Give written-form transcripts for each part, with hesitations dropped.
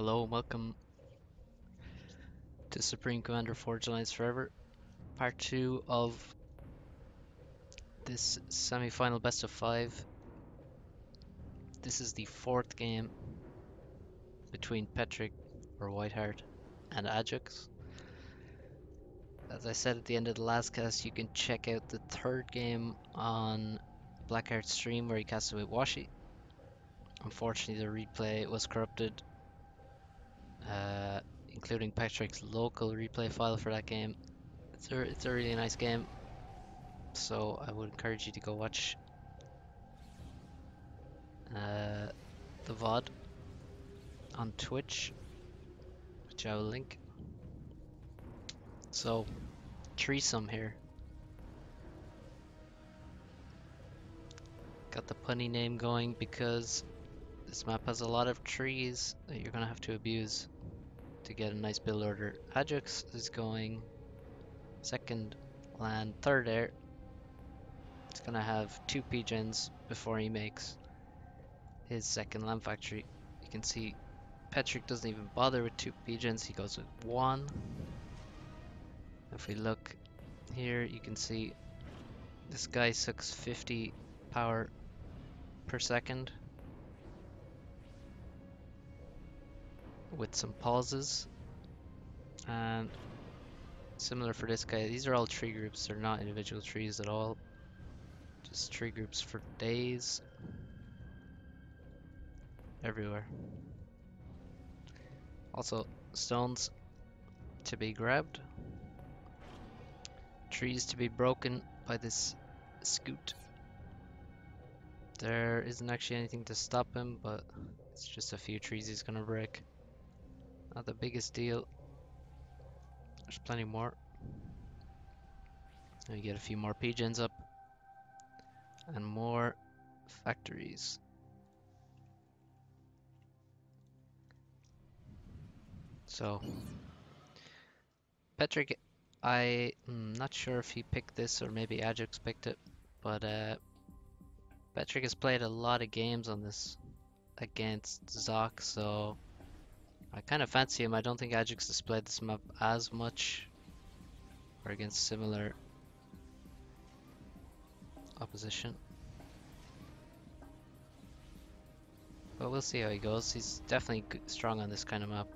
Hello, welcome to Supreme Commander Forge Alliance Forever, part 2 of this semi-final best of 5. This is the fourth game between Petric or Whiteheart and Adjux. As I said at the end of the last cast, you can check out the third game on Blackheart's stream where he casted with Washi. Unfortunately, the replay was corrupted, uh, including Petric's local replay file for that game. It's a really nice game, so I would encourage you to go watch the VOD on Twitch, which I will link. So, threesome here. Got the punny name going because this map has a lot of trees that you're gonna have to abuse to get a nice build order. Adjux is going second land, third air. It's gonna have 2 PGens before he makes his second land factory. You can see Petric doesn't even bother with 2 PGens, he goes with 1. If we look here, you can see this guy sucks 50 power per second with some pauses, and similar for this guy. These are all tree groups, they're not individual trees at all, just tree groups for days everywhere. Also stones to be grabbed, trees to be broken by this scoot. There isn't actually anything to stop him, but it's just a few trees he's gonna break. Not the biggest deal. There's plenty more. And we get a few more PGens up and more factories. So Petric, I'm not sure if he picked this or maybe Adjux picked it, but Petric has played a lot of games on this against Zoc, so I kind of fancy him. I don't think Adjux has played this map as much or against similar opposition. But we'll see how he goes. He's definitely strong on this kind of map.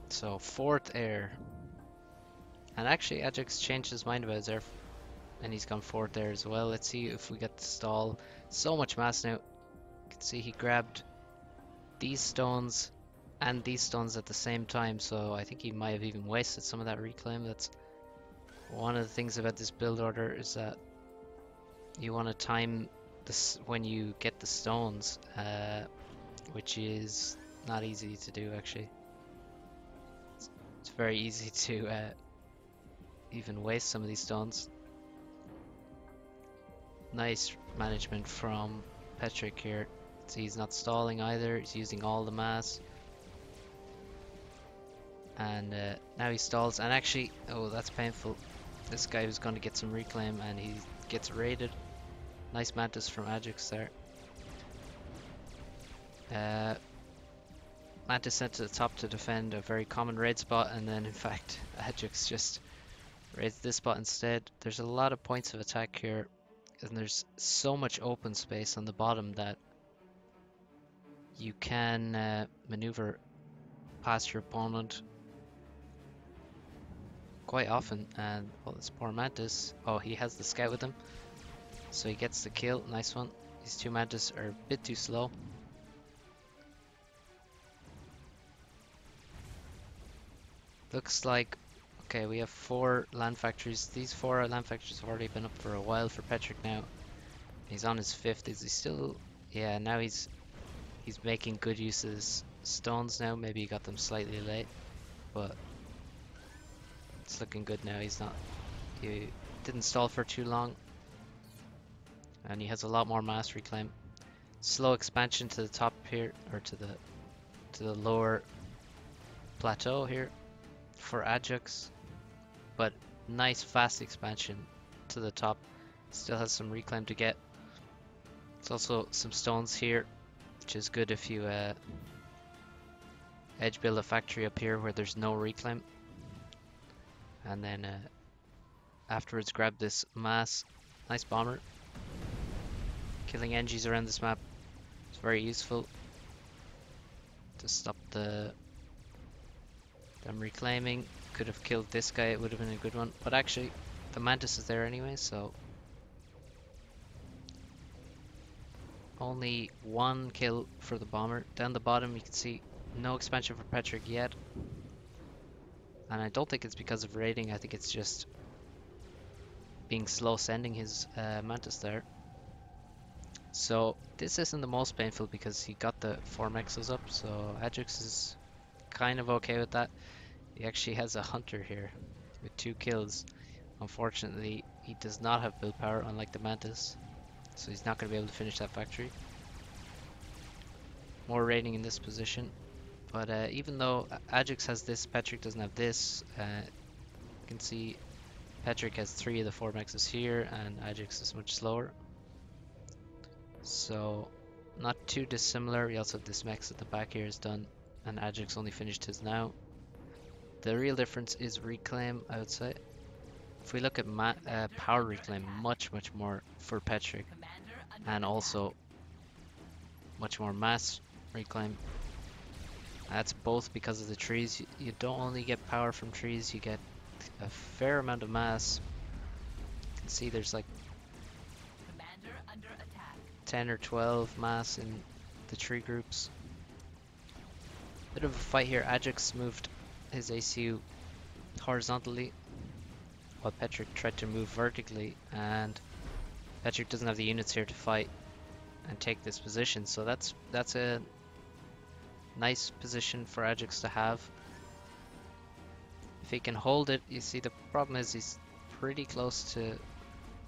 So fourth air. And actually Adjux changed his mind about his air and he's gone fourth air as well. Let's see if we get the stall. So much mass now. You can see he grabbed these stones and these stones at the same time, so I think he might have even wasted some of that reclaim. That's one of the things about this build order, is that you want to time this when you get the stones, which is not easy to do actually. It's very easy to even waste some of these stones. Nice management from Petric here. See, he's not stalling either, he's using all the mass. And now he stalls, and actually, oh, that's painful. This guy was going to get some reclaim and he gets raided. Nice mantis from Adjux there. Mantis sent to the top to defend a very common raid spot, and then in fact Adjux just raids this spot instead. There's a lot of points of attack here, and there's so much open space on the bottom that you can maneuver past your opponent quite often. And well, this poor mantis, oh, he has the scout with him, so he gets the kill. Nice one. These 2 mantis are a bit too slow. Looks like, okay, we have 4 land factories. These 4 land factories have already been up for a while for Petric now. He's on his 5th. Is he still? Yeah, now he's making good use of his stones now. Maybe he got them slightly late, but it's looking good now. He didn't stall for too long, and he has a lot more mass reclaim. Slow expansion to the top here, or to the lower plateau here for Adjux, but nice fast expansion to the top. Still has some reclaim to get. There's also some stones here which is good if you edge build a factory up here where there's no reclaim, and then afterwards grab this mass. Nice bomber. Killing NGs around this map is very useful to stop them reclaiming. Could have killed this guy, it would have been a good one, but actually the Mantis is there anyway, so only one kill for the bomber. Down the bottom you can see no expansion for Petrick yet, and I don't think it's because of raiding. I think it's just being slow sending his Mantis there. So this isn't the most painful because he got the 4 mexes up, so Adjux is kind of okay with that. He actually has a hunter here with 2 kills. Unfortunately, he does not have build power, unlike the Mantis, so he's not going to be able to finish that factory. More raiding in this position, but even though Adjux has this, Petrick doesn't have this. You can see Petrick has 3 of the 4 mexes here, and Adjux is much slower. So not too dissimilar. We also have this mex at the back here is done, and Adjux only finished his now. The real difference is reclaim, I would say. If we look at power reclaim, much more for Petrick, and also much more mass reclaim. That's both because of the trees. You don't only get power from trees, you get a fair amount of mass. You can see there's like 10 or 12 mass in the tree groups. Bit of a fight here. Adjux moved his ACU horizontally while Petrick tried to move vertically, and Petrick doesn't have the units here to fight and take this position, so that's a nice position for Adjux to have. If he can hold it, you see the problem is he's pretty close to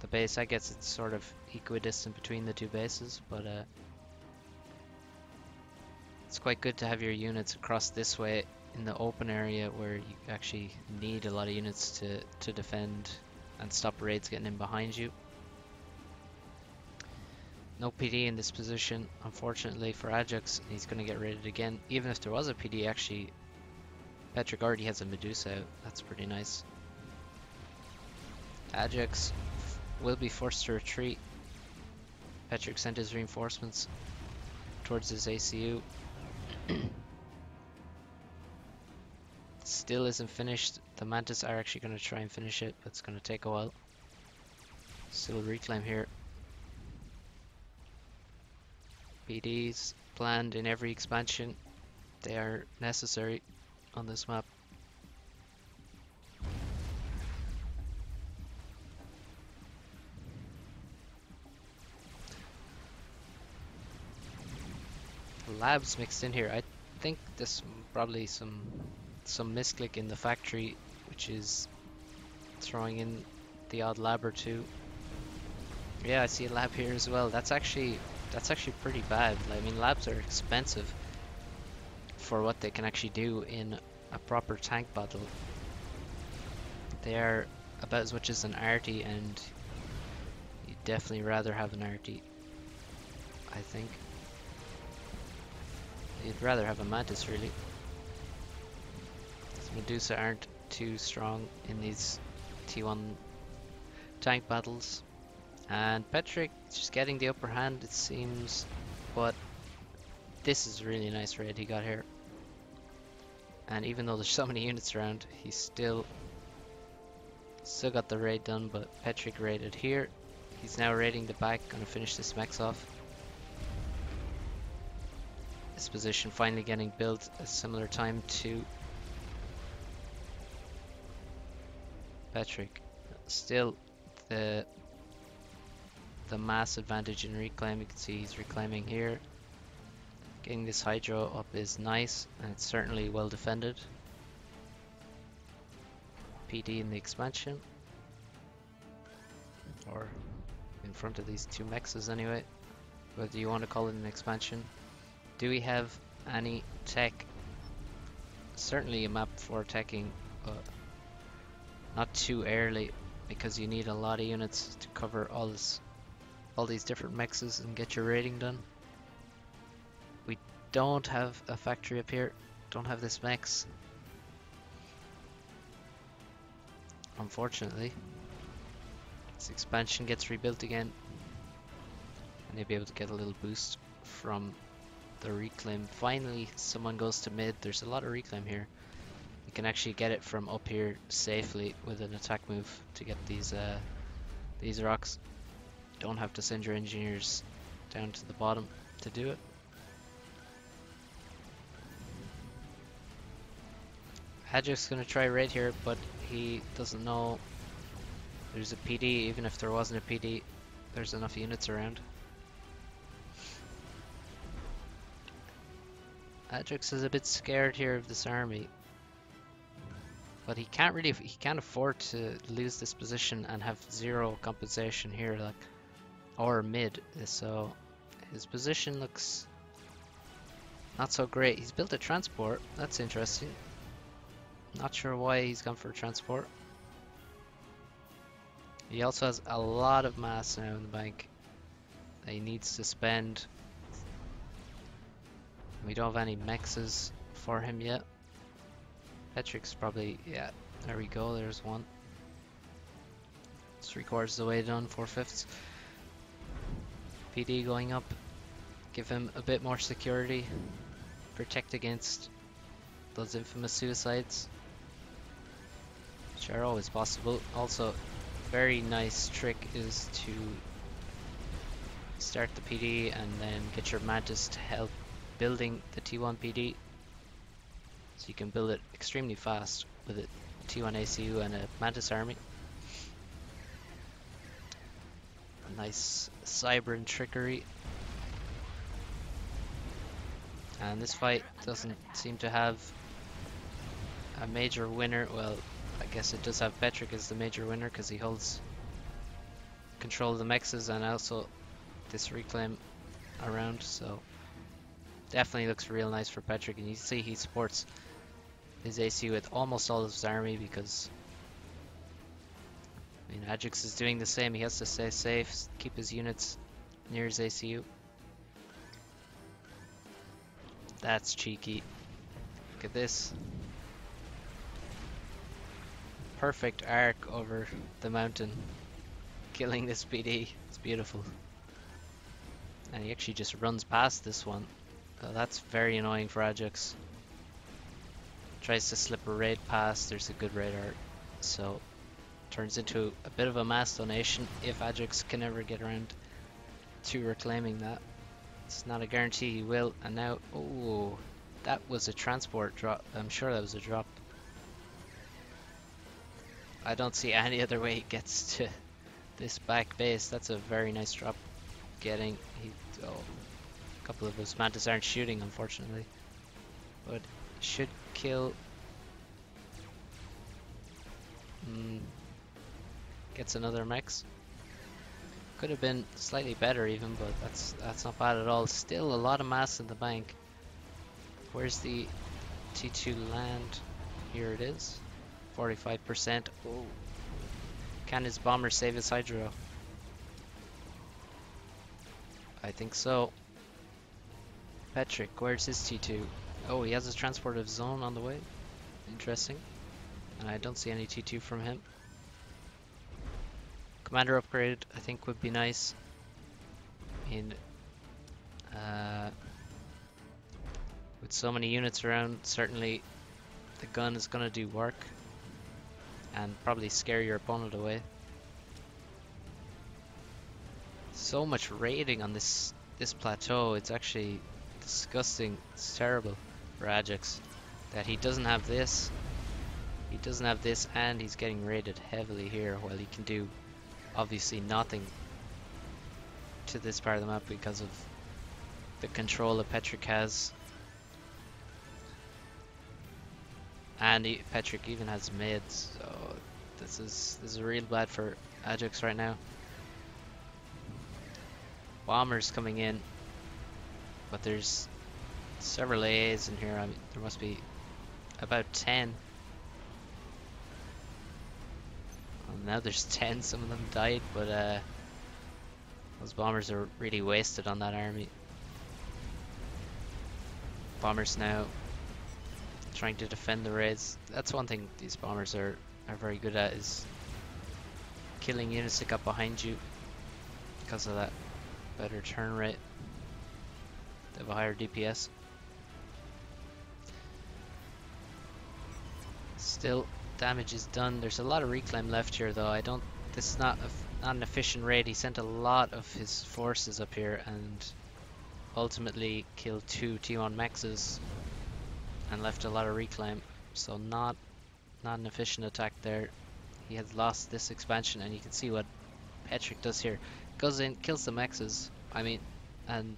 the base. I guess it's sort of equidistant between the 2 bases, but it's quite good to have your units across this way in the open area where you actually need a lot of units to defend and stop raids getting in behind you. No PD in this position, unfortunately for Adjux. He's going to get raided again. Even if there was a PD, actually, Petrick already has a Medusa out. That's pretty nice. Adjux will be forced to retreat. Petrick sent his reinforcements towards his ACU. Still isn't finished. The Mantis are actually going to try and finish it, but it's going to take a while. Still reclaim here. PDs planned in every expansion. They are necessary on this map. Labs mixed in here. I think this probably some misclick in the factory, which is throwing in the odd lab or 2. Yeah, I see a lab here as well. That's actually pretty bad. I mean, labs are expensive for what they can actually do in a proper tank battle. They are about as much as an arty, and you'd definitely rather have an arty, I think. You'd rather have a Mantis, really. Medusa aren't too strong in these T1 tank battles, and Petrick is just getting the upper hand, it seems, but this is a really nice raid he got here. And even though there's so many units around, he's still got the raid done. But Petrick raided here. He's now raiding the back, gonna finish this mex off. This position finally getting built a similar time to Petrick. Still the mass advantage in reclaim. You can see he's reclaiming here. Getting this hydro up is nice, and it's certainly well defended. PD in the expansion, or in front of these 2 mexes anyway, whether you want to call it an expansion. Do we have any tech? Certainly a map for teching, but not too early, because you need a lot of units to cover all these different mexes and get your raiding done. don't have a factory up here. Don't have this mechs. Unfortunately. This expansion gets rebuilt again. And they'll be able to get a little boost from the reclaim. Finally, someone goes to mid. There's a lot of reclaim here. You can actually get it from up here safely with an attack move to get these rocks. Don't have to send your engineers down to the bottom to do it. Adjux gonna try raid here, but he doesn't know there's a PD. Even if there wasn't a PD, there's enough units around. Adjux is a bit scared here of this army, but he can't afford to lose this position and have zero compensation here, like, or mid. So his position looks not so great. He's built a transport. That's interesting. Not sure why he's gone for a transport. He also has a lot of mass now in the bank that he needs to spend. We don't have any mexes for him yet. Petric's probably, yeah, there we go, there's one. It's 3/4 of the way done, 4/5. PD going up, give him a bit more security, protect against those infamous suicides, which are always possible. Also, very nice trick is to start the PD and then get your Mantis to help building the T1 PD, so you can build it extremely fast with a T1 ACU and a Mantis army. A nice Cybran trickery. And this fight doesn't seem to have a major winner. Well, I guess it does have Petric as the major winner because he holds control of the mexes and also this reclaim around, so definitely looks real nice for Petric. And you see he supports his ACU with almost all of his army because, I mean, Adjux is doing the same. He has to stay safe, keep his units near his ACU. That's cheeky. Look at this. Perfect arc over the mountain, killing this PD. It's beautiful. And he actually just runs past this one. That's very annoying for Adjux. Tries to slip a raid past. There's a good radar, so turns into a bit of a mass donation if Adjux can ever get around to reclaiming that. It's not a guarantee he will. And now, oh, that was a transport drop. I'm sure that was a drop. I don't see any other way he gets to this back base. That's a very nice drop. Getting, a couple of his Mantis aren't shooting, unfortunately, but should kill. Gets another mex. Could have been slightly better even, but that's not bad at all. Still a lot of mass in the bank. Where's the T2 land? Here it is. 45%. Oh. Can his bomber save his hydro? I think so. Petric, where's his T2? Oh, he has a transport of his own on the way. Interesting. And I don't see any T2 from him. Commander upgrade, I think, would be nice. With so many units around, certainly the gun is going to do work and probably scare your opponent away. So much raiding on this plateau. It's actually disgusting. It's terrible for Adjux that he doesn't have this. He doesn't have this, and he's getting raided heavily here, while he can do obviously nothing to this part of the map because of the control that Petric has. And Petric even has mids, so this is real bad for Adjux right now. Bombers coming in, but there's several AAs in here. I mean, there must be about 10. Well, now there's 10. Some of them died, but those bombers are really wasted on that army. Bombers now trying to defend the raids. That's one thing these bombers are very good at, is killing units that got behind you because of that better turn rate. They have a higher DPS. Still, damage is done. There's a lot of reclaim left here, though. This is not an efficient raid. He sent a lot of his forces up here and ultimately killed 2 T1 mexes and left a lot of reclaim. So not an efficient attack there. He has lost this expansion, and you can see what Petrick does here. Goes in, kills the mexes. I mean, and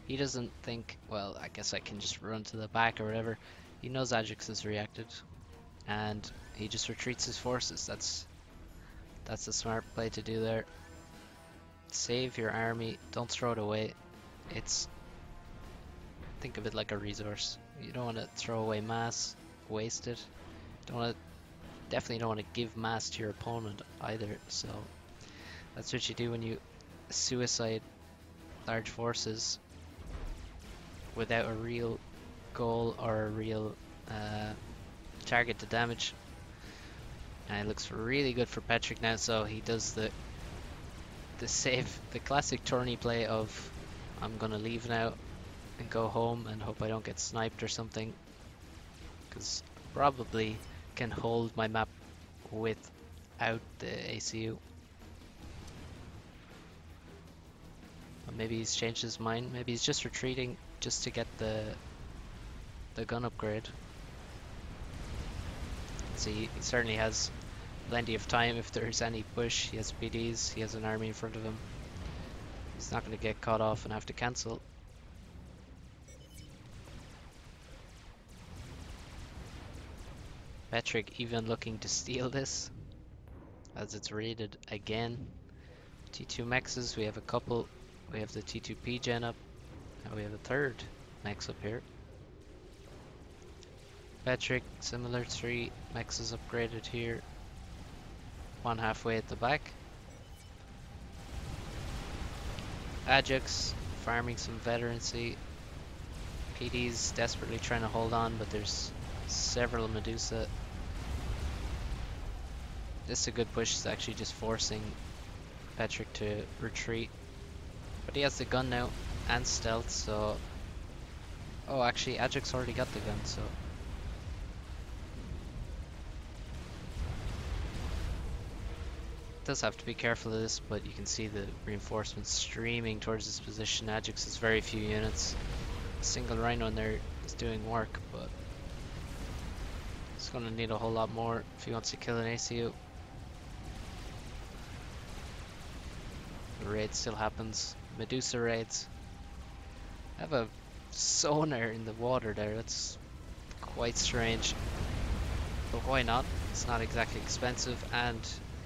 he doesn't think, well, I guess I can just run to the back or whatever. He knows Adjux has reacted, and he just retreats his forces. That's a smart play to do there. Save your army, don't throw it away. Think of it like a resource. You don't want to throw away mass, waste it. Definitely don't want to give mass to your opponent either. So that's what you do when you suicide large forces without a real goal or a real target to damage. And it looks really good for Petrick now, so he does the classic tourney play of, I'm gonna leave now and go home and hope I don't get sniped or something, because probably can hold my map without the ACU. But maybe he's changed his mind. Maybe he's just retreating just to get the gun upgrade. See, he certainly has plenty of time if there's any push. He has BDs, he has an army in front of him. He's not going to get caught off and have to cancel. Petrick even looking to steal this, as it's raided again. T2 mexes, we have a couple. We have the T2P gen up, and we have a third mex up here. Petrick, similar, 3 mexes upgraded here. 1 halfway at the back. Adjux farming some veterancy. PD's desperately trying to hold on, but there's several Medusa. This is a good push. It's actually just forcing Petrick to retreat. But he has the gun now and stealth, so... Oh, actually, Adjux already got the gun, so... Does have to be careful of this, but you can see the reinforcements streaming towards this position. Adjux has very few units. A single Rhino in there is doing work, but he's going to need a whole lot more if he wants to kill an ACU. The raid still happens. Medusa raids. I have a sonar in the water there. That's quite strange, but why not? It's not exactly expensive, and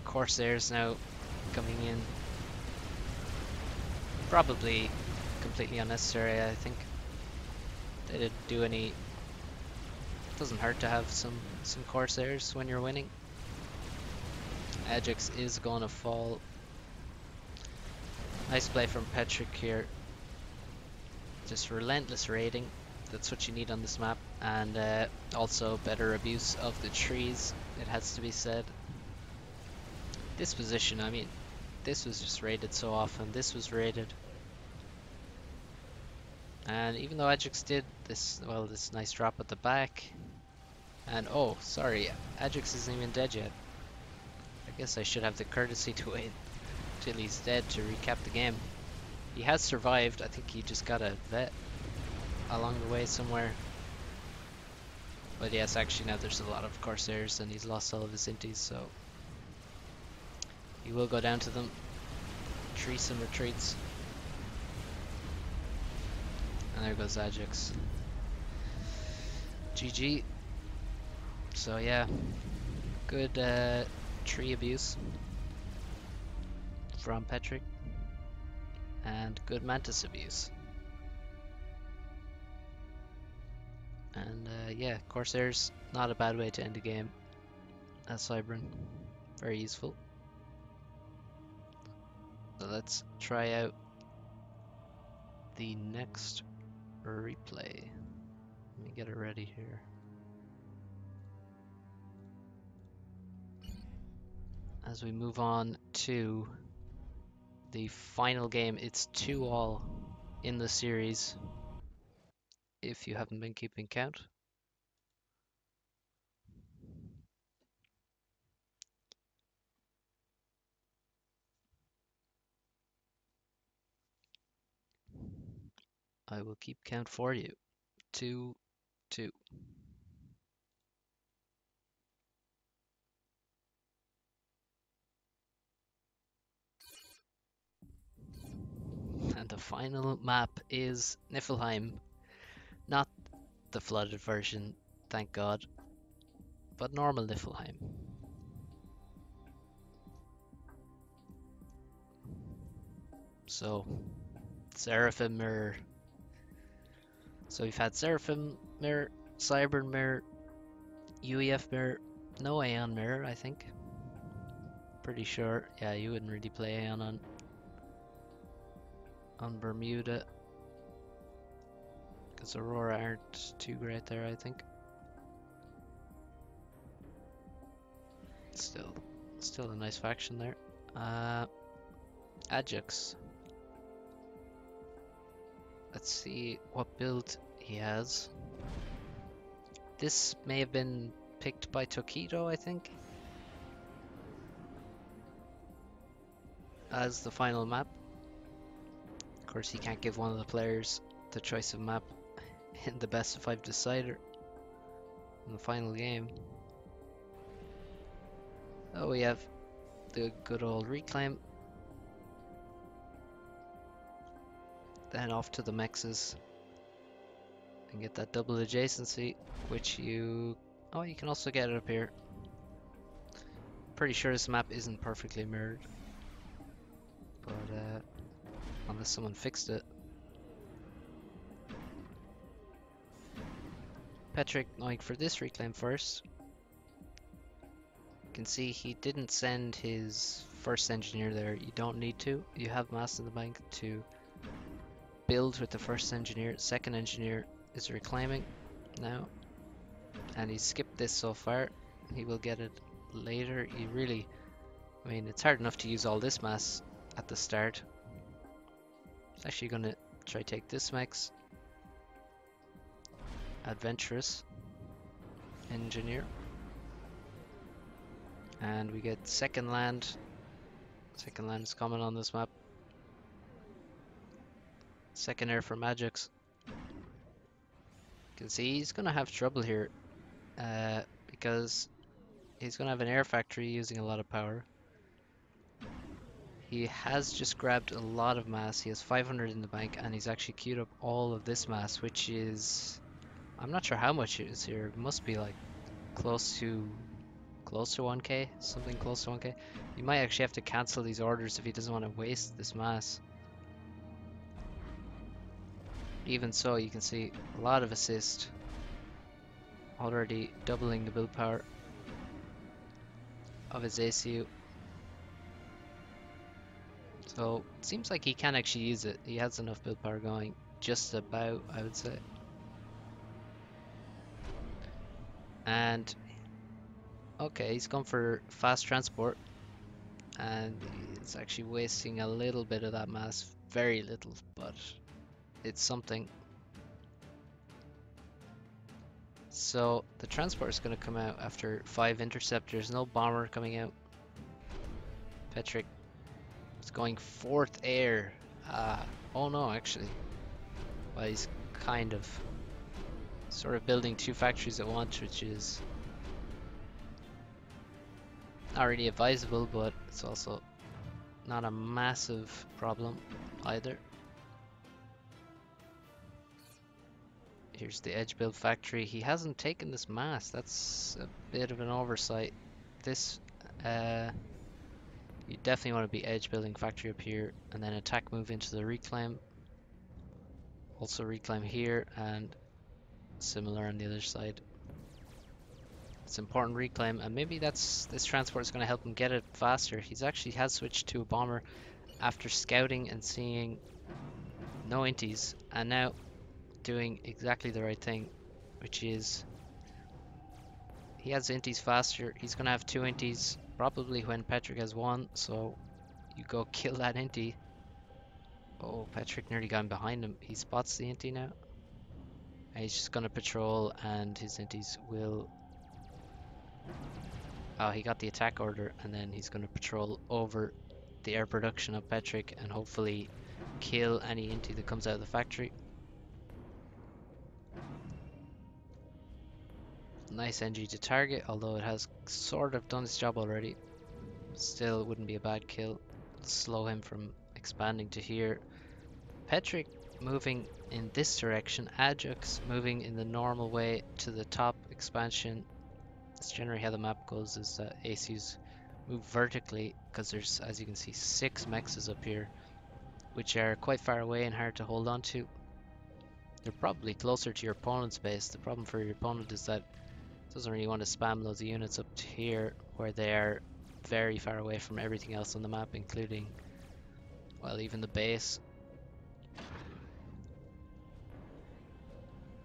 Corsairs now coming in. Probably completely unnecessary, I think. They didn't do any... It doesn't hurt to have some Corsairs when you're winning. Adjux is gonna fall. Nice play from Petrick here. Just relentless raiding. That's what you need on this map. And also better abuse of the trees, it has to be said. This position, I mean, this was just raided so often. This was raided. And even though Adjux did this, well, this nice drop at the back. And oh, sorry, Adjux isn't even dead yet. I guess I should have the courtesy to wait till he's dead to recap the game. He has survived. I think he just got a vet along the way somewhere. But yes, actually now there's a lot of Corsairs and he's lost all of his inties, so he will go down to them. Tree some retreats. And there goes Adjux. GG. So yeah, good tree abuse from Petrick. And good Mantis abuse. And yeah, Corsairs, not a bad way to end a game at Cybran. Very useful. So let's try out the next replay. Let me get it ready here. As we move on to the final game, it's 2-all in the series, if you haven't been keeping count. I will keep count for you. 2-2. And the final map is Niflheim. Not the flooded version, thank God, but normal Niflheim. So, Seraphim Mirror. So we've had Seraphim Mirror, Cybern Mirror, UEF Mirror, no Aeon Mirror, I think. Pretty sure. Yeah, you wouldn't really play Aeon on Bermuda, because Aurora aren't too great there, I think. Still a nice faction there. Adjux. Let's see what build he has. This may have been picked by Tokido, I think, as the final map. Of course, he can't give one of the players the choice of map in the best of 5 decider in the final game. Oh, we have the good old reclaim. Then off to the mexes and get that double adjacency, which you can also get it up here. Pretty sure this map isn't perfectly mirrored, but unless someone fixed it. Petrick going for this reclaim first. You can see he didn't send his first engineer there. You don't need to. You have mass in the bank to build with the first engineer. Second engineer is reclaiming now, and he skipped this so far. He will get it later. I mean, it's hard enough to use all this mass at the start. He's actually going to try take this max. Adventurous engineer, and we get second land. Second land is common on this map. Second air from Adjux. You can see he's gonna have trouble here, because he's gonna have an air factory using a lot of power. He has just grabbed a lot of mass. He has 500 in the bank, and he's actually queued up all of this mass, which is, I'm not sure how much it is here. It must be like close to 1k, something close to 1k. You might actually have to cancel these orders if he doesn't want to waste this mass. Even so, you can see a lot of assist, already doubling the build power of his ACU. So it seems like he can actually use it. He has enough build power going, just about, I would say. And okay, he's gone for fast transport, and he's actually wasting a little bit of that mass. Very little, but it's something. So the transport is going to come out after 5 interceptors. No bomber coming out. Petrick is going 4th air. Oh no, actually. Well, he's kind of sort of building 2 factories at once, which is not really advisable, but it's also not a massive problem either. Here's the edge build factory. He hasn't taken this mass. That's a bit of an oversight. This, you definitely want to be edge building factory up here, and then attack move into the reclaim. Also reclaim here, and similar on the other side. It's important reclaim, and maybe this transport is going to help him get it faster. He's actually has switched to a bomber after scouting and seeing no inties, and now doing exactly the right thing. which is he has inties faster. He's gonna have 2 inties probably when Patrick has 1, so you go kill that intie. Oh, Patrick nearly got behind him. He spots the intie now. And he's just gonna patrol and his inties will... Oh, he got the attack order and then he's gonna patrol over the air production of Patrick and hopefully kill any intie that comes out of the factory. Nice NG to target, although it has sort of done its job already. Still, it wouldn't be a bad kill. Slow him from expanding to here. Patrick moving in this direction. Adjux moving in the normal way to the top expansion. That's generally how the map goes, is that ACs move vertically because there's, as you can see, 6 mexes up here, which are quite far away and hard to hold on to. They're probably closer to your opponent's base. The problem for your opponent is that it doesn't really want to spam loads of units up to here where they are very far away from everything else on the map, including, well, even the base.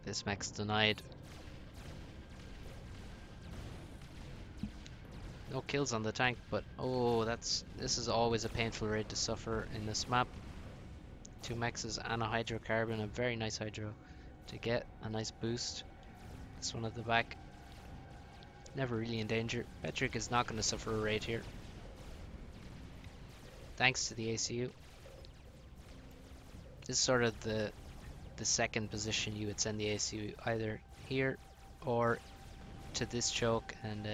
This mech's denied. No kills on the tank, but oh, this is always a painful raid to suffer in this map. 2 mexes and a hydrocarbon, a very nice hydro to get a nice boost. This one at the back, never really in danger. Patrick is not going to suffer a raid here, thanks to the ACU. This is sort of the second position you would send the ACU, either here or to this choke, and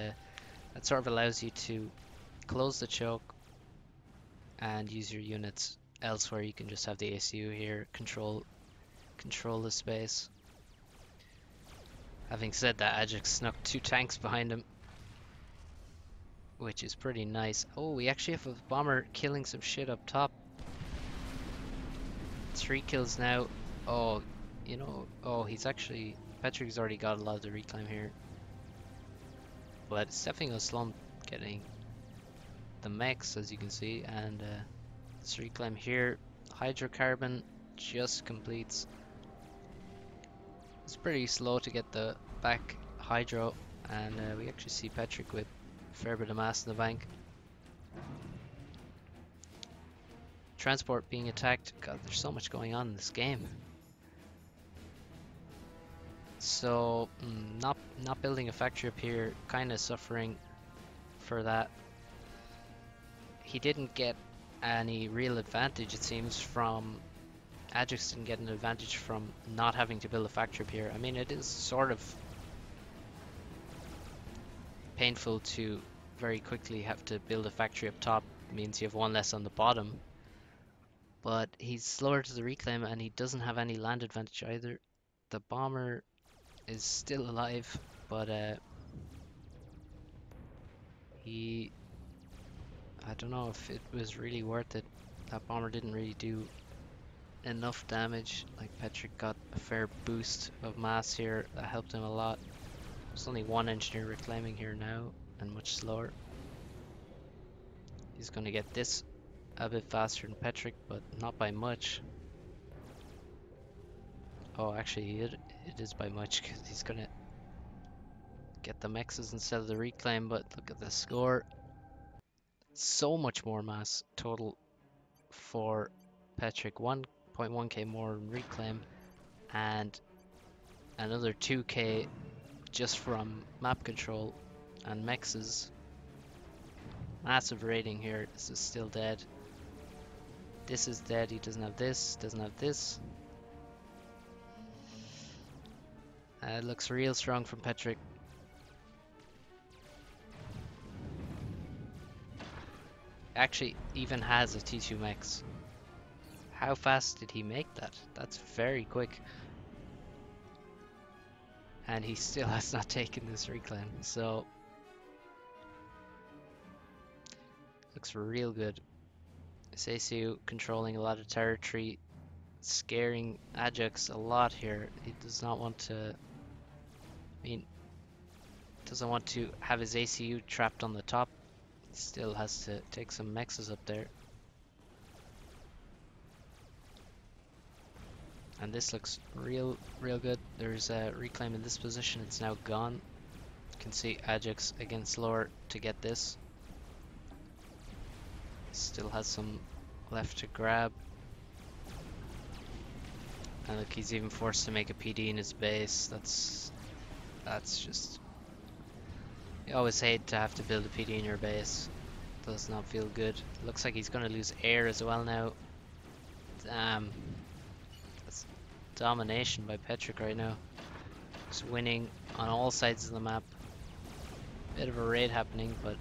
that sort of allows you to close the choke and use your units elsewhere. You can just have the ACU here control the space. Having said that, Adjux snuck 2 tanks behind him, which is pretty nice. Oh, we actually have a bomber killing some shit up top. 3 kills now. Oh, you know, oh, Patrick's already got a lot of the reclaim here. But it's definitely going to slow him getting the mechs, as you can see. And this reclaim here, hydrocarbon just completes. It's pretty slow to get the back hydro, and we actually see Patrick with a fair bit of mass in the bank. Transport being attacked. God, there's so much going on in this game. So not building a factory up here, kind of suffering for that. He didn't get any real advantage, it seems, from Adjux didn't get an advantage from not having to build a factory up here. I mean, it is sort of painful to very quickly have to build a factory up top. It means you have 1 less on the bottom. But he's slower to the reclaim and he doesn't have any land advantage either. The bomber is still alive, but I don't know if it was really worth it. That bomber didn't really do enough damage. Like, Patrick got a fair boost of mass here that helped him a lot. There's only 1 engineer reclaiming here now, and much slower. He's going to get this a bit faster than Patrick, but not by much. Oh, actually, it is by much, because he's going to get the mexes instead of the reclaim. But look at the score. So much more mass total for Patrick. 1.1k more in reclaim, and another 2k just from map control and mexes. Massive rating here. This is still dead. This is dead. He doesn't have this, doesn't have this. It looks real strong from Patrick. Actually even has a T2 mex. How fast did he make that? That's very quick. And he still has not taken this reclaim, so looks real good. Seisu controlling a lot of territory, scaring Adjux a lot here. He does not want to, doesn't want to have his ACU trapped on the top. He still has to take some mexes up there. And this looks real good. There's a reclaim in this position. It's now gone. You can see Adjux against lower to get this. Still has some left to grab. And look, he's even forced to make a PD in his base. That's just... You always hate to have to build a PD in your base. Does not feel good. Looks like he's going to lose air as well now. Damn. That's domination by Petric right now. He's winning on all sides of the map. Bit of a raid happening, but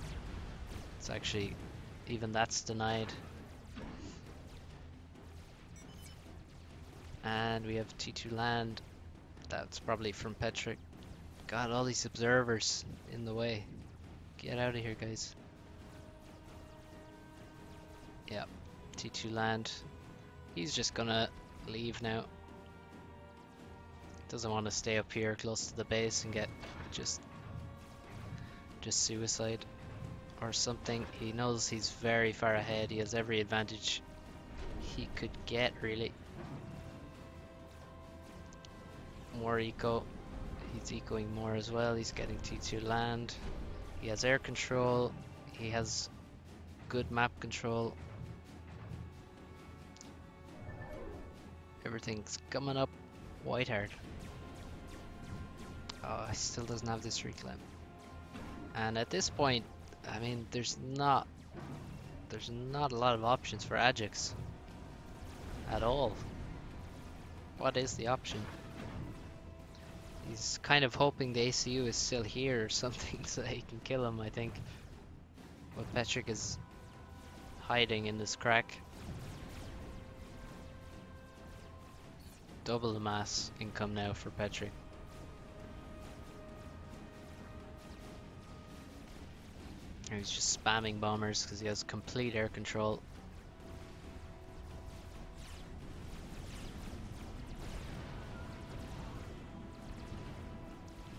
it's actually... Even that's denied. And we have T2 land. That's probably from Petric. God, all these observers in the way. Get out of here, guys. Yeah, T2 land. He's just gonna leave now. Doesn't want to stay up here close to the base and get just suicide or something. He knows he's very far ahead. He has every advantage he could get, really. More eco. He's ecoing more as well. He's getting T2 land. He has air control. He has good map control. Everything's coming up. Whiteheart. Oh, he still doesn't have this reclaim. And at this point, I mean, there's not a lot of options for Adjux at all. What is the option? He's kind of hoping the ACU is still here or something so he can kill him, I think. But Petric is hiding in this crack. Double the mass income now for Petric. He's just spamming bombers because he has complete air control.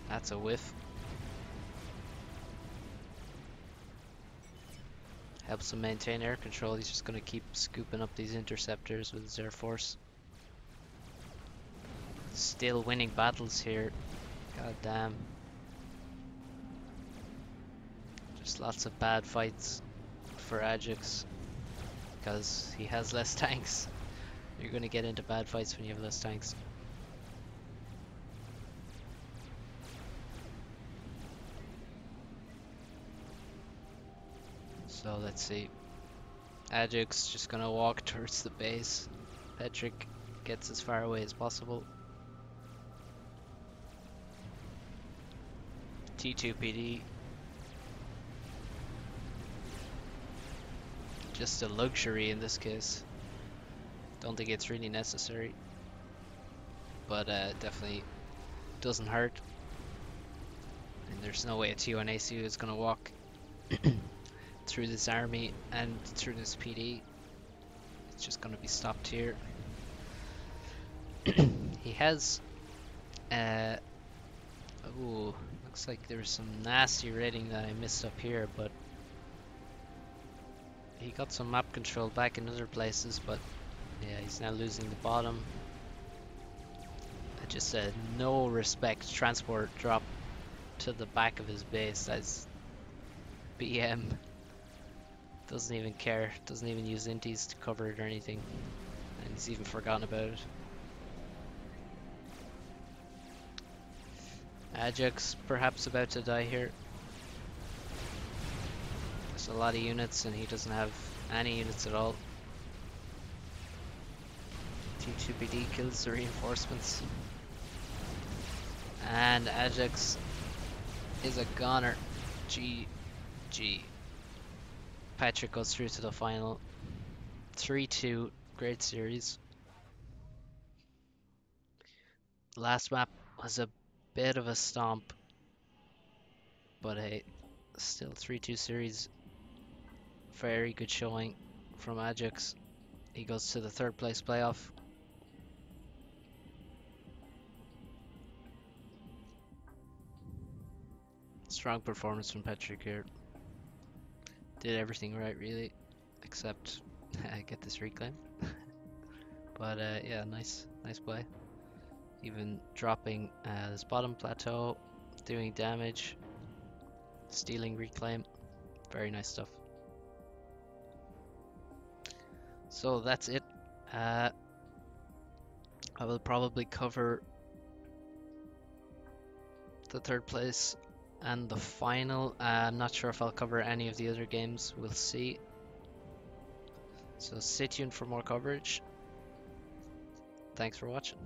That's a whiff. Helps him maintain air control. He's just going to keep scooping up these interceptors with his air force. Still winning battles here. God damn. Just lots of bad fights for Adjux because he has less tanks. You're going to get into bad fights when you have less tanks. So let's see. Adjux just gonna walk towards the base. Petric gets as far away as possible. T2 PD. Just a luxury in this case. Don't think it's really necessary. But definitely doesn't hurt. And there's no way a T1 ACU is gonna walk through this army and through this PD. It's just going to be stopped here. He has ooh, looks like there's some nasty raiding that I missed up here, but he got some map control back in other places, but yeah, he's now losing the bottom. I just said no respect transport drop to the back of his base. That's BM. Doesn't even care, doesn't even use inties to cover it or anything, and he's even forgotten about it. Adjux perhaps about to die here. There's a lot of units and he doesn't have any units at all. T2PD kills the reinforcements. And Adjux is a goner. GG. Petric goes through to the final. 3-2, great series. Last map was a bit of a stomp, but hey, still 3-2 series. Very good showing from Adjux. He goes to the third place playoff. Strong performance from Petric here. Did everything right, really, except get this reclaim. But yeah, nice. Nice play. Even dropping this bottom plateau, doing damage, stealing reclaim. Very nice stuff. So that's it. I will probably cover the third place and the final. I'm not sure if I'll cover any of the other games. We'll see. So stay tuned for more coverage. Thanks for watching.